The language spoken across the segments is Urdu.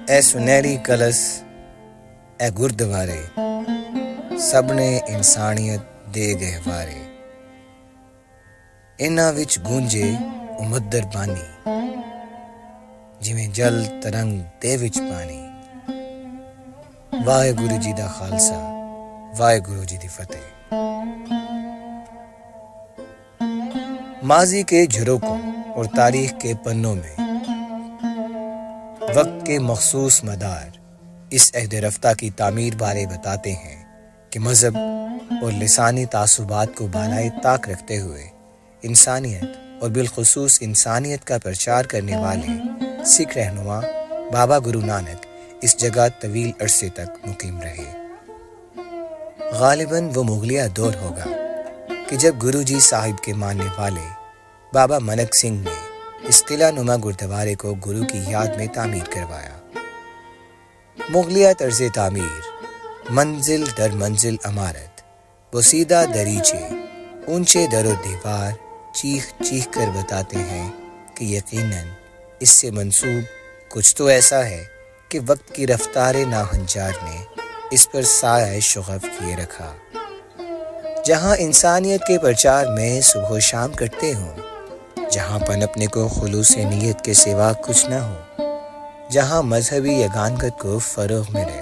اے سنہری کلس اے گردوارے، سب نے انسانیت دے گہوارے، انہاں وچ گونجے امدر بانی، جویں جل ترنگ دے وچ پانی۔ واہ گرو جی دا خالصہ، واہ گرو جی دی فتح۔ ماضی کے جھروکوں اور تاریخ کے پنوں میں وقت کے مخصوص مدار اس عہد رفتہ کی تعمیر بارے بتاتے ہیں کہ مذہب اور لسانی تعصبات کو بالائے طاق رکھتے ہوئے انسانیت اور بالخصوص انسانیت کا پرچار کرنے والے سکھ رہنما بابا گرو نانک اس جگہ طویل عرصے تک مقیم رہے۔ غالباً وہ مغلیہ دور ہوگا کہ جب گرو جی صاحب کے ماننے والے بابا منک سنگھ نے اس قلعہ نما گردوارے کو گرو کی یاد میں تعمیر کروایا۔ مغلیہ طرز تعمیر، منزل در منزل عمارت، بوسیدہ دریچے، اونچے در و دیوار چیخ چیخ کر بتاتے ہیں کہ یقیناً اس سے منسوب کچھ تو ایسا ہے کہ وقت کی رفتار ناہنجار نے اس پر سایہ شغف کیے رکھا۔ جہاں انسانیت کے پرچار میں صبح و شام کٹتے ہوں، جہاں پنپنے کو خلوص نیت کے سوا کچھ نہ ہو، جہاں مذہبی یگانگت کو فروغ ملے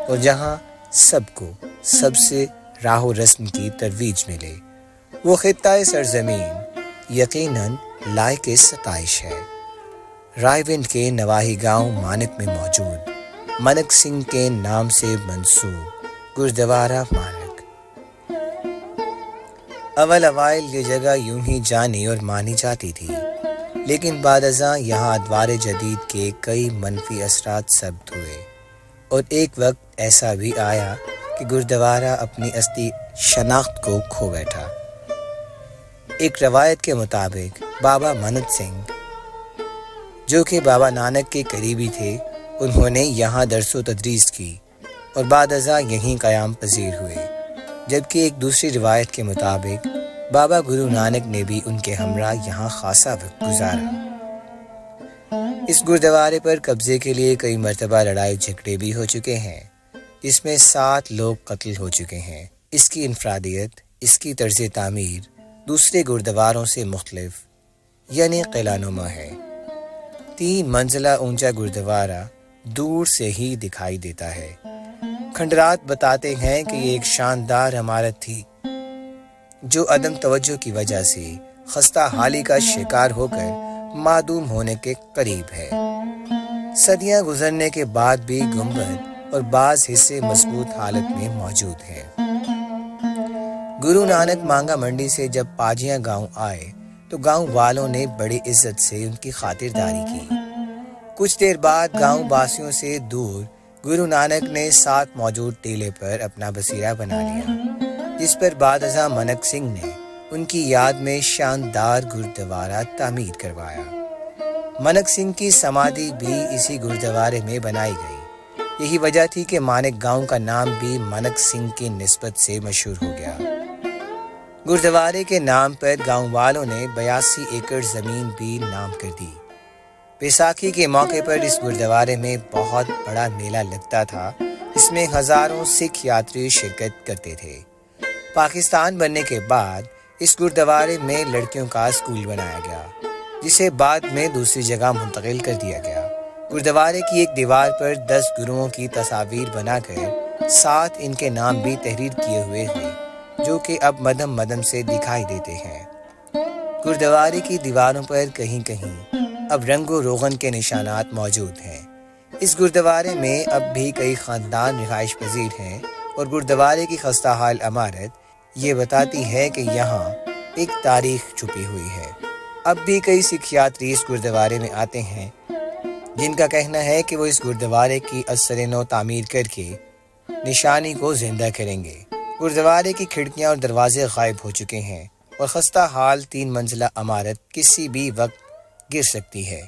اور جہاں سب کو سب سے راہ و رسم کی ترویج ملے، وہ خطہ سرزمین یقیناً لائق ستائش ہے۔ رائے ونڈ کے نواحی گاؤں مانک میں موجود منک سنگھ کے نام سے منسوب گردوارہ مانک، اول اوائل یہ جگہ یوں ہی جانی اور مانی جاتی تھی، لیکن بعد ازاں یہاں ادوار جدید کے کئی منفی اثرات ثبت ہوئے اور ایک وقت ایسا بھی آیا کہ گردوارہ اپنی اصلی شناخت کو کھو بیٹھا۔ ایک روایت کے مطابق بابا منت سنگھ، جو کہ بابا نانک کے قریبی تھے، انہوں نے یہاں درس و تدریس کی اور بعد ازاں یہیں قیام پذیر ہوئے، جبکہ ایک دوسری روایت کے مطابق بابا گرو نانک نے بھی ان کے ہمراہ یہاں خاصا وقت گزارا۔ اس گردوارے پر قبضے کے لیے کئی مرتبہ لڑائی جھگڑے بھی ہو چکے ہیں، جس میں 7 لوگ قتل ہو چکے ہیں۔ اس کی انفرادیت، اس کی طرز تعمیر دوسرے گردواروں سے مختلف یعنی قلعہ نما ہے۔ 3 منزلہ اونچا گردوارہ دور سے ہی دکھائی دیتا ہے۔ کھنڈرات بتاتے ہیں کہ یہ ایک شاندار عمارت تھی جو عدم توجہ کی وجہ سے خستہ حالی کا شکار ہو کر معدوم ہونے کے قریب ہے۔ صدیاں گزرنے کے بعد بھی گنبد اور بعض حصے مضبوط حالت میں موجود ہیں۔ گرو نانک مانگا منڈی سے جب پاجیاں گاؤں آئے تو گاؤں والوں نے بڑی عزت سے ان کی خاطرداری کی۔ کچھ دیر بعد گاؤں باسیوں سے دور گرو نانک نے 7 موجود ٹیلے پر اپنا بسیرا بنا لیا، جس پر بعد ازاں منک سنگھ نے ان کی یاد میں شاندار گردوارہ تعمیر کروایا۔ منک سنگھ کی سمادھی بھی اسی گردوارے میں بنائی گئی۔ یہی وجہ تھی کہ مانک گاؤں کا نام بھی منک سنگھ کی نسبت سے مشہور ہو گیا۔ گردوارے کے نام پر گاؤں والوں نے 82 ایکڑ زمین بھی نام کر دی۔ بیساکھی کے موقع پر اس گردوارے میں بہت بڑا میلہ لگتا تھا، اس میں ہزاروں سکھ یاتری شرکت کرتے تھے۔ پاکستان بننے کے بعد اس گردوارے میں لڑکیوں کا اسکول بنایا گیا، جسے بعد میں دوسری جگہ منتقل کر دیا گیا۔ گردوارے کی ایک دیوار پر 10 گروؤں کی تصاویر بنا کر 7 ان کے نام بھی تحریر کیے ہوئے ہیں، جو کہ اب مدھم مدھم سے دکھائی دیتے ہیں۔ گردوارے کی دیواروں پر کہیں کہیں اب رنگ و روغن کے نشانات موجود ہیں۔ اس گردوارے میں اب بھی کئی خاندان رہائش پذیر ہیں اور گردوارے کی خستہ حال عمارت یہ بتاتی ہے کہ یہاں ایک تاریخ چھپی ہوئی ہے۔ اب بھی کئی سکھ یاتری اس گردوارے میں آتے ہیں، جن کا کہنا ہے کہ وہ اس گردوارے کی اثر نو تعمیر کر کے نشانی کو زندہ کریں گے۔ گردوارے کی کھڑکیاں اور دروازے غائب ہو چکے ہیں اور خستہ حال 3 منزلہ عمارت کسی بھی وقت گر سکتی ہے۔